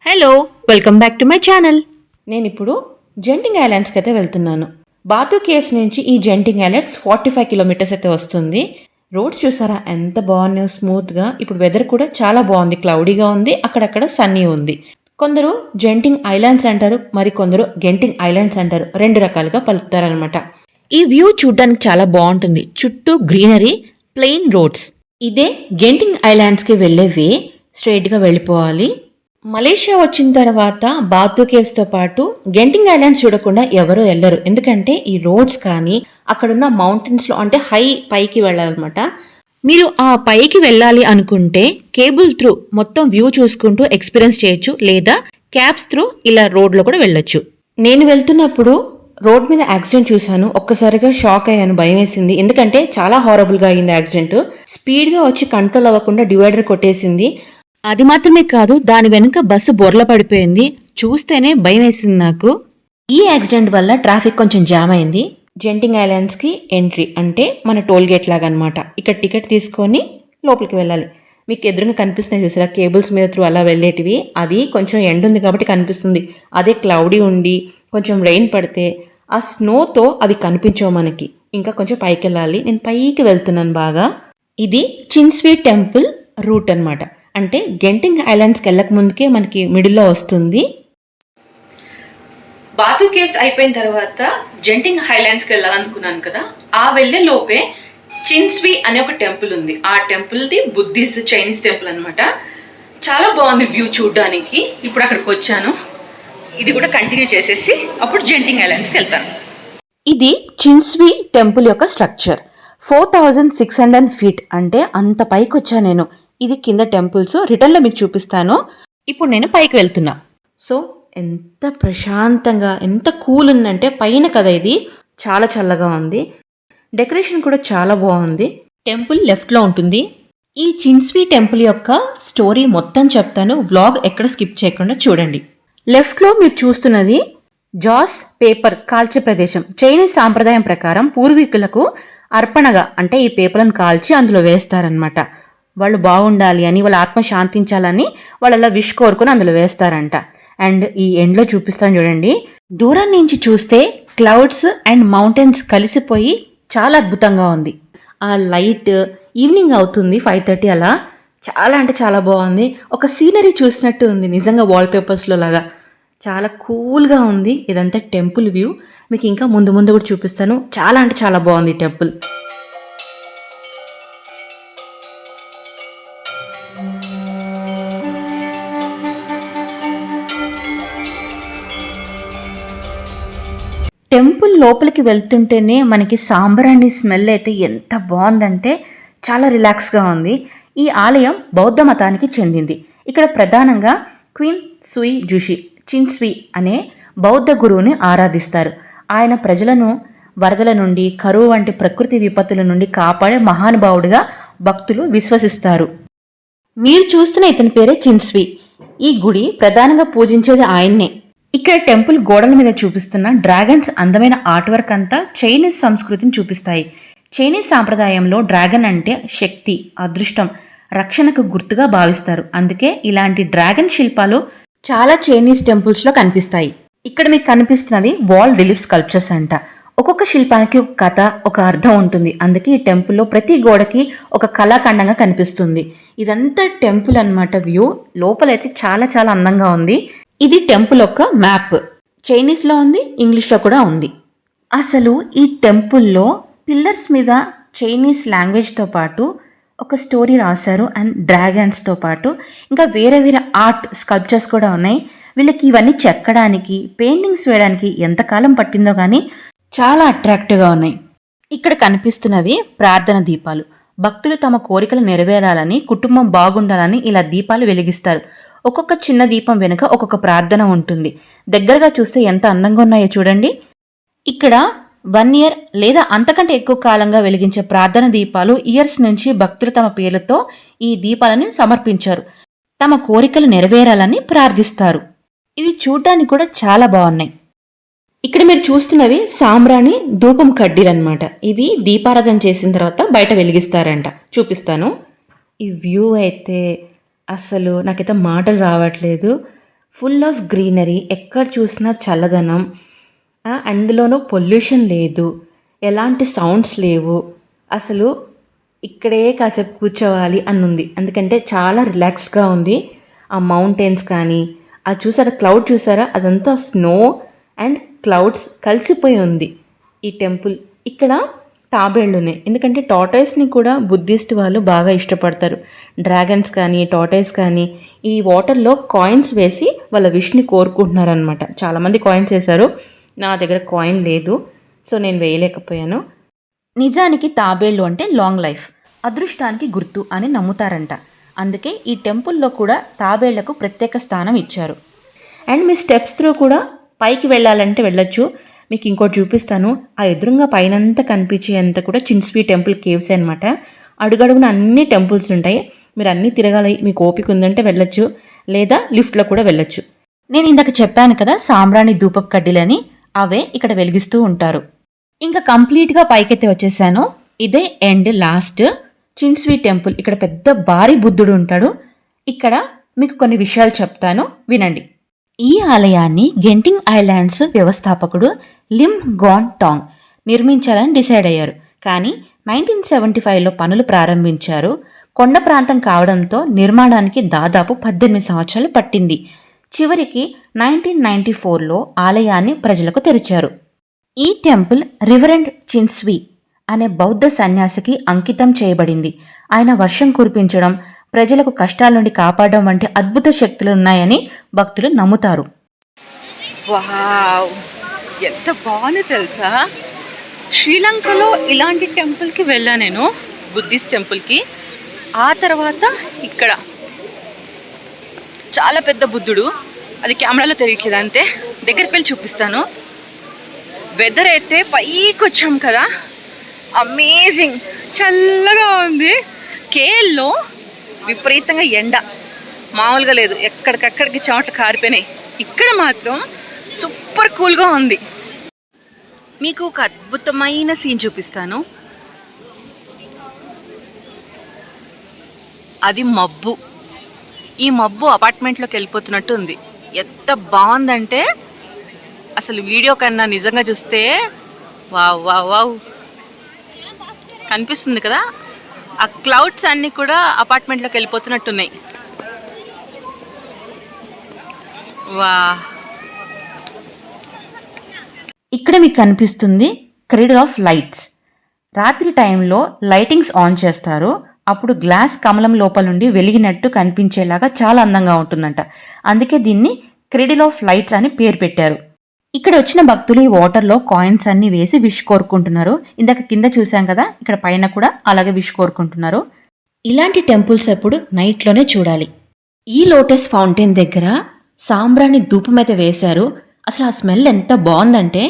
Hello, welcome back to my channel. నేను ఇప్పుడు జెంటింగ్ ఐలాండ్స్కి అయితే వెళ్తున్నాను. బాతు కేవ్స్ నుంచి ఈ జెంటింగ్ ఐలాండ్స్ 45 కిలోమీటర్స్ అయితే వస్తుంది. రోడ్స్ చూసారా ఎంత బాగున్నాయో, స్మూత్గా. ఇప్పుడు వెదర్ కూడా చాలా బాగుంది, క్లౌడీగా ఉంది, అక్కడక్కడ సన్నీ ఉంది. కొందరు జెంటింగ్ ఐలాండ్స్ అంటారు, మరి కొందరు గెంటింగ్ ఐలాండ్స్ అంటారు. రెండు రకాలుగా పలుకుతారనమాట. ఈ వ్యూ చూడ్డానికి చాలా బాగుంటుంది. చుట్టూ గ్రీనరీ, ప్లెయిన్ రోడ్స్. ఇదే గెంటింగ్ ఐలాండ్స్కి వెళ్ళే వే. స్ట్రైట్గా వెళ్ళిపోవాలి. మలేషియా వచ్చిన తర్వాత బాతు కేవ్స్తో పాటు గెంటింగ్ ఐలాండ్స్ చూడకుండా ఎవరూ వెళ్ళరు. ఎందుకంటే ఈ రోడ్స్ కానీ అక్కడున్న మౌంటైన్స్లో అంటే హై పైకి వెళ్ళాలన్నమాట. మీరు ఆ పైకి వెళ్ళాలి అనుకుంటే కేబుల్ త్రూ మొత్తం వ్యూ చూసుకుంటూ ఎక్స్పీరియన్స్ చేయొచ్చు, లేదా క్యాబ్స్ త్రూ ఇలా రోడ్లో కూడా వెళ్ళొచ్చు. నేను వెళ్తున్నప్పుడు రోడ్ మీద యాక్సిడెంట్ చూశాను. ఒక్కసారిగా షాక్ అయ్యాను, భయం వేసింది. ఎందుకంటే చాలా హారబుల్గా అయింది యాక్సిడెంట్. స్పీడ్గా వచ్చి కంట్రోల్ అవ్వకుండా డివైడర్ కొట్టేసింది. అది మాత్రమే కాదు, దాని వెనుక బస్సు బొర్ల పడిపోయింది. చూస్తేనే భయం వేసింది నాకు. ఈ యాక్సిడెంట్ వల్ల ట్రాఫిక్ కొంచెం జామ్ అయింది. జెంటింగ్ ఐలాండ్స్కి ఎంట్రీ అంటే మన టోల్ గేట్ లాగా అనమాట. ఇక్కడ టికెట్ తీసుకొని లోపలికి వెళ్ళాలి. మీకు ఎదురుగా కనిపిస్తున్నాయి చూసారా, కేబుల్స్ మీద త్రూ అలా వెళ్ళేటివి. అది కొంచెం ఎండ్ ఉంది కాబట్టి కనిపిస్తుంది. అదే క్లౌడీ ఉండి కొంచెం రెయిన్ పడితే ఆ స్నోతో అవి కనిపించవు మనకి. ఇంకా కొంచెం పైకి వెళ్ళాలి. నేను పైకి వెళ్తున్నాను బాగా. ఇది చిన్స్వీ టెంపుల్ రూట్ అనమాట. అంటే గెంటింగ్ ఐలాండ్స్కి వెళ్ళక ముందుకే మనకి మిడిల్లో వస్తుంది. బాతు కేవ్స్ అయిపోయిన తర్వాత జెంటింగ్ ఐలాండ్స్కి వెళ్ళాలనుకున్నాను కదా, ఆ వెళ్ళే లోపే చిన్స్వీ అనే ఒక టెంపుల్ ఉంది. ఆ టెంపుల్ది బుద్ధిస్ట్ చైనీస్ టెంపుల్ అనమాట. చాలా బాగుంది వ్యూ చూడడానికి. ఇప్పుడు అక్కడికి వచ్చాను. ఇది కూడా కంటిన్యూ చేసేసి అప్పుడు జెంటింగ్ ఐలాండ్స్కి వెళ్తాను. ఇది చిన్స్వీ టెంపుల్ యొక్క స్ట్రక్చర్. 4600 ఫీట్ అంటే అంత పైకి వచ్చాను నేను. ఇది కింద టెంపుల్స్, రిటర్న్లో మీకు చూపిస్తాను. ఇప్పుడు నేను పైకి వెళ్తున్నా. సో ఎంత ప్రశాంతంగా, ఎంత కూల్ ఉందంటే పైన కదా, ఇది చాలా చల్లగా ఉంది. డెకరేషన్ కూడా చాలా బాగుంది. టెంపుల్ లెఫ్ట్లో ఉంటుంది. ఈ చిన్స్వీ టెంపుల్ యొక్క స్టోరీ మొత్తం చెప్తాను. వ్లాగ్ ఎక్కడ స్కిప్ చేయకుండా చూడండి. లెఫ్ట్లో మీరు చూస్తున్నది జాస్ పేపర్ కాల్చే ప్రదేశం. చైనీస్ సాంప్రదాయం ప్రకారం పూర్వీకులకు అర్పణగా అంటే ఈ పేపర్లను కాల్చి అందులో వేస్తారనమాట. వాళ్ళు బాగుండాలి అని, వాళ్ళ ఆత్మ శాంతించాలని వాళ్ళ విష్ కోరుకుని అందులో వేస్తారంట. అండ్ ఈ ఎండ్లో చూపిస్తాను చూడండి. దూరం నుంచి చూస్తే క్లౌడ్స్ అండ్ మౌంటైన్స్ కలిసిపోయి చాలా అద్భుతంగా ఉంది. ఆ లైట్ ఈవినింగ్ అవుతుంది 5:30 అలా. చాలా అంటే చాలా బాగుంది. ఒక సీనరీ చూసినట్టు ఉంది నిజంగా, వాల్పేపర్స్లో లాగా. చాలా కూల్గా ఉంది. ఇదంతా టెంపుల్ వ్యూ. మీకు ఇంకా ముందు ముందు కూడా చూపిస్తాను. చాలా అంటే చాలా బాగుంది టెంపుల్. టెంపుల్ లోపలికి వెళ్తుంటేనే మనకి సాంబ్రాణి స్మెల్ అయితే ఎంత బాగుందంటే చాలా రిలాక్స్గా ఉంది. ఈ ఆలయం బౌద్ధ మతానికి చెందింది. ఇక్కడ ప్రధానంగా క్వీన్ సుయి జుషి చిన్స్వీ అనే బౌద్ధ గురువుని ఆరాధిస్తారు. ఆయన ప్రజలను వరదల నుండి, కరువు వంటి ప్రకృతి విపత్తుల నుండి కాపాడే మహానుభావుడిగా భక్తులు విశ్వసిస్తారు. మీరు చూస్తున్న ఇతని పేరే చిన్స్వీ. ఈ గుడి ప్రధానంగా పూజించేది ఆయన్నే. ఇక్కడ టెంపుల్ గోడల మీద చూపిస్తున్న డ్రాగన్స్ అందమైన ఆర్ట్ వర్క్ అంతా చైనీస్ సంస్కృతిని చూపిస్తాయి. చైనీస్ సాంప్రదాయంలో డ్రాగన్ అంటే శక్తి, అదృష్టం, రక్షణకు గుర్తుగా భావిస్తారు. అందుకే ఇలాంటి డ్రాగన్ శిల్పాలు చాలా చైనీస్ టెంపుల్స్లో కనిపిస్తాయి. ఇక్కడ మీకు కనిపిస్తున్నవి వాల్ రిలీఫ్ స్కల్ప్చర్స్ అంట. ఒక్కొక్క శిల్పానికి ఒక కథ, ఒక అర్థం ఉంటుంది. అందుకే ఈ టెంపుల్లో ప్రతి గోడకి ఒక కళాఖండంగా కనిపిస్తుంది. ఇదంతా టెంపుల్ అన్నమాట వ్యూ. లోపలైతే చాలా చాలా అందంగా ఉంది. ఇది టెంపుల్ యొక్క మ్యాప్. చైనీస్లో ఉంది, ఇంగ్లీష్లో కూడా ఉంది. అసలు ఈ టెంపుల్లో పిల్లర్స్ మీద చైనీస్ లాంగ్వేజ్తో పాటు ఒక స్టోరీ రాశారు. అండ్ డ్రాగన్స్తో పాటు ఇంకా వేరే వేరే ఆర్ట్ స్కల్ప్చర్స్ కూడా ఉన్నాయి. వీళ్ళకి ఇవన్నీ చెక్కడానికి, పెయింటింగ్స్ వేయడానికి ఎంతకాలం పట్టిందో కానీ చాలా అట్రాక్టివ్గా ఉన్నాయి. ఇక్కడ కనిపిస్తున్నవి ప్రార్థన దీపాలు. భక్తులు తమ కోరికలు నెరవేరాలని, కుటుంబం బాగుండాలని ఇలా దీపాలు వెలిగిస్తారు. ఒక్కొక్క చిన్న దీపం వెనుక ఒక్కొక్క ప్రార్థన ఉంటుంది. దగ్గరగా చూస్తే ఎంత అందంగా ఉన్నాయో చూడండి. ఇక్కడ 1 year లేదా అంతకంటే ఎక్కువ కాలంగా వెలిగించే ప్రార్థన దీపాలు ఇయర్స్ నుంచి భక్తులు తమ పేర్లతో ఈ దీపాలను సమర్పించారు. తమ కోరికలు నెరవేరాలని ప్రార్థిస్తారు. ఇవి చూడ్డానికి కూడా చాలా బాగున్నాయి. ఇక్కడ మీరు చూస్తున్నవి సాంబ్రాణి ధూపం కడ్డీలు అనమాట. ఇవి దీపారాధన చేసిన తర్వాత బయట వెలిగిస్తారంట. చూపిస్తాను. ఈ వ్యూ అయితే అసలు నాకైతే మాటలు రావట్లేదు. ఫుల్ ఆఫ్ గ్రీనరీ, ఎక్కడ చూసినా చల్లదనం, అందులోనూ పొల్యూషన్ లేదు, ఎలాంటి సౌండ్స్ లేవు. అసలు ఇక్కడే కాసేపు కూర్చోవాలి అని ఉంది, ఎందుకంటే చాలా రిలాక్స్గా ఉంది. ఆ మౌంటైన్స్ కానీ, అది చూసారా, క్లౌడ్ చూసారా, అదంతా స్నో అండ్ క్లౌడ్స్ కలిసిపోయి ఉంది ఈ టెంపుల్. ఇక్కడ తాబేళ్ళునే, ఎందుకంటే టాటాయిస్ని కూడా బుద్ధిస్ట్ వాళ్ళు బాగా ఇష్టపడతారు. డ్రాగన్స్ కానీ టాటాయిస్ కానీ ఈ వాటర్లో కాయిన్స్ వేసి వాళ్ళ విష్ని కోరుకుంటున్నారనమాట. చాలామంది కాయిన్స్ వేశారు, నా దగ్గర కాయిన్ లేదు, సో నేను వేయలేకపోయాను. నిజానికి తాబేళ్ళు అంటే లాంగ్ లైఫ్, అదృష్టానికి గుర్తు అని నమ్ముతారంట. అందుకే ఈ టెంపుల్లో కూడా తాబేళ్లకు ప్రత్యేక స్థానం ఇచ్చారు. అండ్ మీ స్టెప్స్ త్రూ కూడా పైకి వెళ్ళాలంటే వెళ్ళొచ్చు. మీకు ఇంకోటి చూపిస్తాను. ఆ ఎదురుగా పైనంతా కనిపించేంత కూడా చిన్స్వి టెంపుల్ కేవ్స్ అనమాట. అడుగడుగున అన్ని టెంపుల్స్ ఉంటాయి. మీరు అన్నీ తిరగాలి, మీకు ఓపిక ఉందంటే వెళ్ళొచ్చు, లేదా లిఫ్ట్లో కూడా వెళ్ళొచ్చు. నేను ఇందాక చెప్పాను కదా సాంబ్రాణి ధూపపు కడ్డీలని, అవే ఇక్కడ వెలిగిస్తూ ఉంటారు. ఇంకా కంప్లీట్గా పైకైతే వచ్చేసాను. ఇదే ఎండ్ లాస్ట్ చిన్స్వి టెంపుల్. ఇక్కడ పెద్ద భారీ బుద్ధుడు ఉంటాడు. ఇక్కడ మీకు కొన్ని విషయాలు చెప్తాను, వినండి. ఈ ఆలయాన్ని గెంటింగ్ ఐలాండ్స్ వ్యవస్థాపకుడు లిమ్ గాన్ టాంగ్ నిర్మించాలని డిసైడ్ అయ్యారు. కానీ 1975లో పనులు ప్రారంభించారు. కొండ ప్రాంతం కావడంతో నిర్మాణానికి దాదాపు 18 సంవత్సరాలు పట్టింది. చివరికి 1994లో ఆలయాన్ని ప్రజలకు తెరిచారు. ఈ టెంపుల్ రివరెండ్ చిన్స్వి అనే బౌద్ధ సన్యాసికి అంకితం చేయబడింది. ఆయన వర్షం కురిపించడం, ప్రజలకు కష్టాల నుండి కాపాడడం వంటి అద్భుత శక్తులు ఉన్నాయని భక్తులు నమ్ముతారు. వావ్, ఎంత బాగుంది తెలుసా. శ్రీలంకలో ఇలాంటి టెంపుల్కి వెళ్ళా నేను, బుద్ధిస్ట్ టెంపుల్కి. ఆ తర్వాత ఇక్కడ చాలా పెద్ద బుద్ధుడు, అది కెమెరాలో తెలియట్లేదు, అంతే దగ్గరికి వెళ్ళి చూపిస్తాను. వెదర్ అయితే పైకి వచ్చాం కదా, అమేజింగ్, చల్లగా ఉంది. కేఎల్లో విపరీతంగా ఎండ, మామూలుగా లేదు, ఎక్కడికక్కడికి చెమట కారిపోయినాయి. ఇక్కడ మాత్రం సూపర్ కూల్గా ఉంది. మీకు ఒక అద్భుతమైన సీన్ చూపిస్తాను. అది మబ్బు. ఈ మబ్బు అపార్ట్మెంట్లోకి వెళ్ళిపోతున్నట్టు ఉంది. ఎంత బాగుందంటే అసలు వీడియో కన్నా నిజంగా చూస్తే వావ్ వావ్ వావ్ కనిపిస్తుంది కదా. ఆ క్లౌడ్స్ అన్నీ కూడా అపార్ట్మెంట్లోకి వెళ్ళిపోతున్నట్టున్నాయి. వా, ఇక్కడ మీకు కనిపిస్తుంది క్రిడల్ ఆఫ్ లైట్స్. రాత్రి టైంలో లైటింగ్స్ ఆన్ చేస్తారు. అప్పుడు గ్లాస్ కమలం లోపల నుండి వెలిగినట్టు కనిపించేలాగా చాలా అందంగా ఉంటుందంట. అందుకే దీన్ని క్రిడల్ ఆఫ్ లైట్స్ అని పేరు పెట్టారు. ఇక్కడ వచ్చిన భక్తులు ఈ వాటర్లో కాయిన్స్ అన్ని వేసి విష్ కోరుకుంటున్నారు. ఇందాక కింద చూసాం కదా, ఇక్కడ పైన కూడా అలాగే విష్ కోరుకుంటున్నారు. ఇలాంటి టెంపుల్స్ ఎప్పుడు నైట్లోనే చూడాలి. ఈ లోటస్ ఫౌంటైన్ దగ్గర సాంబ్రాణి ధూపం అయితే వేశారు. అసలు ఆ స్మెల్ ఎంత బాగుందంటే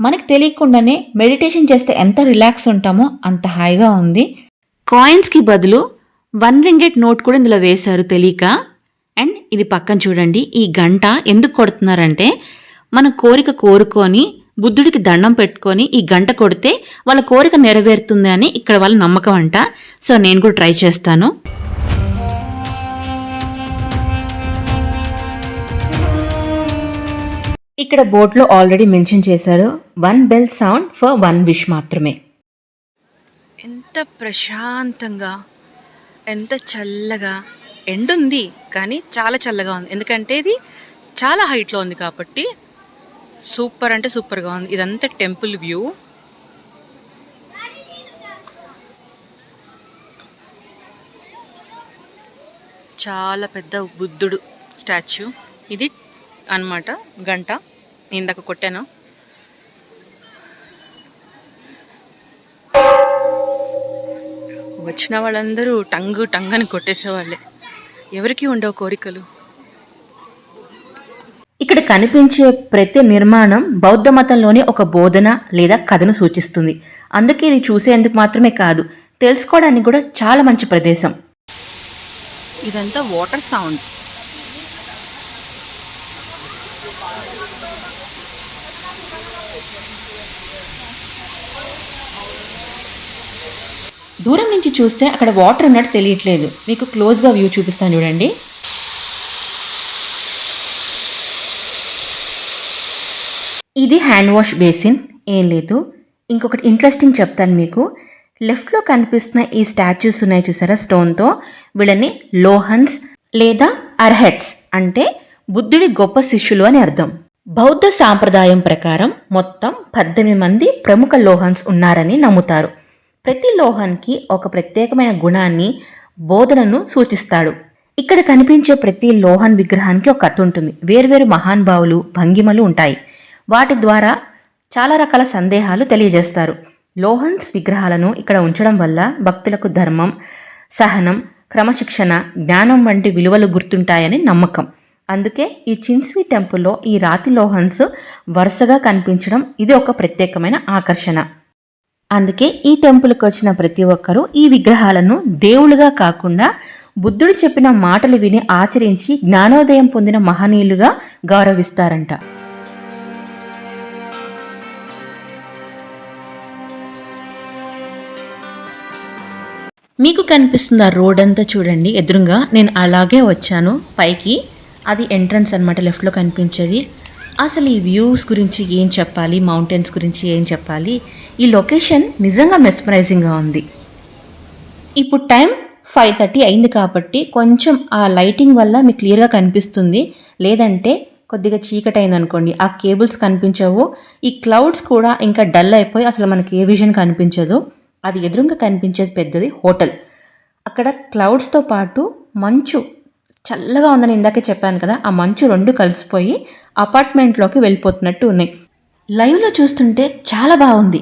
మనకు తెలియకుండానే మెడిటేషన్ చేస్తే ఎంత రిలాక్స్ ఉంటామో అంత హాయిగా ఉంది. కాయిన్స్కి బదులు 1 రింగిట్ నోట్ కూడా ఇందులో వేశారు తెలియక. అండ్ ఇది పక్కన చూడండి, ఈ గంట ఎందుకు కొడుతున్నారంటే మన కోరిక కోరుకొని బుద్ధుడికి దండం పెట్టుకొని ఈ గంట కొడితే వాళ్ళ కోరిక నెరవేరుతుంది అని ఇక్కడ వాళ్ళ నమ్మకం అంట. సో నేను కూడా ట్రై చేస్తాను. ఇక్కడ బోర్డులో ఆల్రెడీ మెన్షన్ చేశారు, 1 బెల్ సౌండ్ ఫర్ 1 విష్ మాత్రమే. ఎంత ప్రశాంతంగా, ఎంత చల్లగా. ఎండుంది కానీ చాలా చల్లగా ఉంది, ఎందుకంటే ఇది చాలా హైట్లో ఉంది కాబట్టి. సూపర్ అంటే సూపర్గా ఉంది. ఇదంతా టెంపుల్ వ్యూ. చాలా పెద్ద బుద్ధుడు స్టాచ్యూ ఇది అన్నమాట. గంట ఇందాక కొట్టాను. వచ్చిన వాళ్ళందరూ టంగు టంగని కొట్టేసేవాళ్ళే, ఎవరికి ఉండవు కోరికలు. ఇక్కడ కనిపించే ప్రతి నిర్మాణం బౌద్ధ మతంలోని ఒక బోధన లేదా కథను సూచిస్తుంది. అందుకే ఇది చూసేందుకు మాత్రమే కాదు, తెలుసుకోవడానికి కూడా చాలా మంచి ప్రదేశం. ఇదంతా వాటర్ సౌండ్. దూరం నుంచి చూస్తే అక్కడ వాటర్ ఉన్నట్టు తెలియట్లేదు. మీకు క్లోజ్గా వ్యూ చూపిస్తాను చూడండి. ఇది హ్యాండ్ వాష్ బేసిన్. ఏం లేదు, ఇంకొకటి ఇంట్రెస్టింగ్ చెప్తాను మీకు. లెఫ్ట్లో కనిపిస్తున్న ఈ స్టాచ్యూస్ ఉన్నాయి చూసారా స్టోన్తో, వీళ్ళని లోహన్స్ లేదా అర్హెట్స్ అంటే బుద్ధుడి గొప్ప శిష్యులు అని అర్థం. బౌద్ధ సాంప్రదాయం ప్రకారం మొత్తం 18 మంది ప్రముఖ లోహన్స్ ఉన్నారని నమ్ముతారు. ప్రతి లోహన్కి ఒక ప్రత్యేకమైన గుణాన్ని, బోధనను సూచిస్తాడు. ఇక్కడ కనిపించే ప్రతి లోహన్ విగ్రహానికి ఒక కథ ఉంటుంది. వేర్వేరు మహానుభావులు, భంగిమలు ఉంటాయి. వాటి ద్వారా చాలా రకాల సందేహాలు తెలియజేస్తారు. లోహన్స్ విగ్రహాలను ఇక్కడ ఉంచడం వల్ల భక్తులకు ధర్మం, సహనం, క్రమశిక్షణ, జ్ఞానం వంటి విలువలు గుర్తుంటాయని నమ్మకం. అందుకే ఈ చిన్స్వి టెంపుల్లో ఈ రాతి లోహన్స్ వరుసగా కనిపించడం ఇది ఒక ప్రత్యేకమైన ఆకర్షణ. అందుకే ఈ టెంపుల్కి వచ్చిన ప్రతి ఒక్కరూ ఈ విగ్రహాలను దేవుళ్ళుగా కాకుండా బుద్ధుడు చెప్పిన మాటలు విని ఆచరించి జ్ఞానోదయం పొందిన మహనీయులుగా గౌరవిస్తారంట. మీకు కనిపిస్తున్న రోడ్ అంతా చూడండి ఎదురుగా. నేను అలాగే వచ్చాను పైకి. అది ఎంట్రన్స్ అనమాట, లెఫ్ట్లో కనిపించేది. అసలు ఈ వ్యూస్ గురించి ఏం చెప్పాలి, మౌంటైన్స్ గురించి ఏం చెప్పాలి. ఈ లొకేషన్ నిజంగా మెస్మరైజింగ్గా ఉంది. ఇప్పుడు టైం 5:30 అయింది కాబట్టి కొంచెం ఆ లైటింగ్ వల్ల మీకు క్లియర్గా కనిపిస్తుంది. లేదంటే కొద్దిగా చీకటి అయింది అనుకోండి, ఆ కేబుల్స్ కనిపించవు. ఈ క్లౌడ్స్ కూడా ఇంకా డల్ అయిపోయి అసలు మనకి ఏ విజన్ కనిపించదు. అది ఎదురుగా కనిపించేది పెద్దది హోటల్. అక్కడ క్లౌడ్స్తో పాటు మంచు చల్లగా ఉందని ఇందాకే చెప్పాను కదా, ఆ మంచు రెండు కలిసిపోయి అపార్ట్మెంట్లోకి వెళ్ళిపోతున్నట్టు ఉన్నాయి. లైవ్లో చూస్తుంటే చాలా బాగుంది.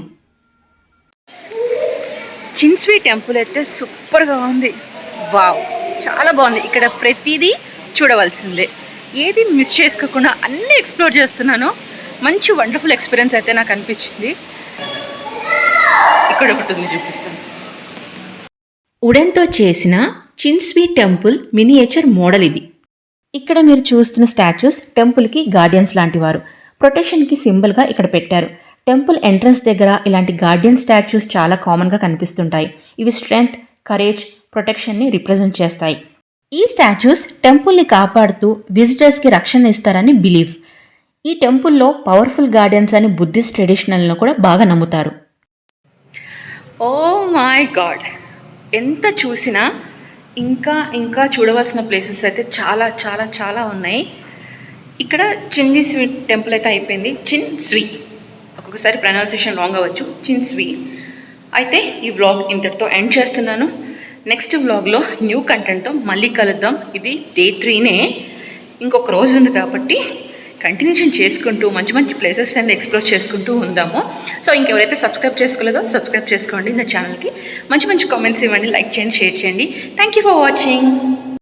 చిన్స్వి టెంపుల్ అయితే సూపర్గా ఉంది. వావ్, చాలా బాగుంది. ఇక్కడ ప్రతిదీ చూడవలసిందే, ఏది మిస్ చేసుకోకుండా అన్నీ ఎక్స్ప్లోర్ చేస్తున్నాను. మంచి వండర్ఫుల్ ఎక్స్పీరియన్స్ అయితే నాకు అనిపించింది. ఇక్కడ ఒకటి ఉంది, చూపిస్తాను. వుడెన్తో చేసిన చిన్స్వి టెంపుల్ మినియేచర్ మోడల్ ఇది. ఇక్కడ మీరు చూస్తున్న స్టాచ్యూస్ టెంపుల్కి గార్డియన్స్ లాంటి వారు. ప్రొటెక్షన్కి సింబల్గా ఇక్కడ పెట్టారు. టెంపుల్ ఎంట్రన్స్ దగ్గర ఇలాంటి గార్డియన్ స్టాచ్యూస్ చాలా కామన్గా కనిపిస్తుంటాయి. ఇవి స్ట్రెంగ్త్, కరేజ్, ప్రొటెక్షన్ని రిప్రజెంట్ చేస్తాయి. ఈ స్టాచ్యూస్ టెంపుల్ని కాపాడుతూ విజిటర్స్కి రక్షణ ఇస్తారని బిలీవ్. ఈ టెంపుల్లో పవర్ఫుల్ గార్డియన్స్ అని బుద్ధిస్ట్ ట్రెడిషనల్ను కూడా బాగా నమ్ముతారు. ఓ మై గాడ్, ఎంత చూసినా ఇంకా ఇంకా చూడవలసిన ప్లేసెస్ అయితే చాలా చాలా చాలా ఉన్నాయి. ఇక్కడ చిన్స్వి టెంపుల్ అయితే అయిపోయింది. చిన్స్వి, ఒక్కొక్కసారి ప్రొనౌన్సియేషన్ రాంగ్ అవ్వచ్చు, చిన్స్వి. అయితే ఈ వ్లాగ్ ఇంతటితో ఎండ్ చేస్తున్నాను. నెక్స్ట్ వ్లాగ్లో న్యూ కంటెంట్తో మళ్ళీ కలుద్దాం. ఇది Day 3నే, ఇంకొక రోజు ఉంది కాబట్టి కంటిన్యూషన్ చేసుకుంటూ మంచి మంచి ప్లేసెస్ అన్ని ఎక్స్ప్లోర్ చేసుకుంటూ ఉందాము. సో ఇంకెవరైతే సబ్స్క్రైబ్ చేసుకోలేదో సబ్స్క్రైబ్ చేసుకోండి నా ఛానల్కి. మంచి మంచి కామెంట్స్ ఇవ్వండి, లైక్ చేయండి, షేర్ చేయండి. Thank you for watching.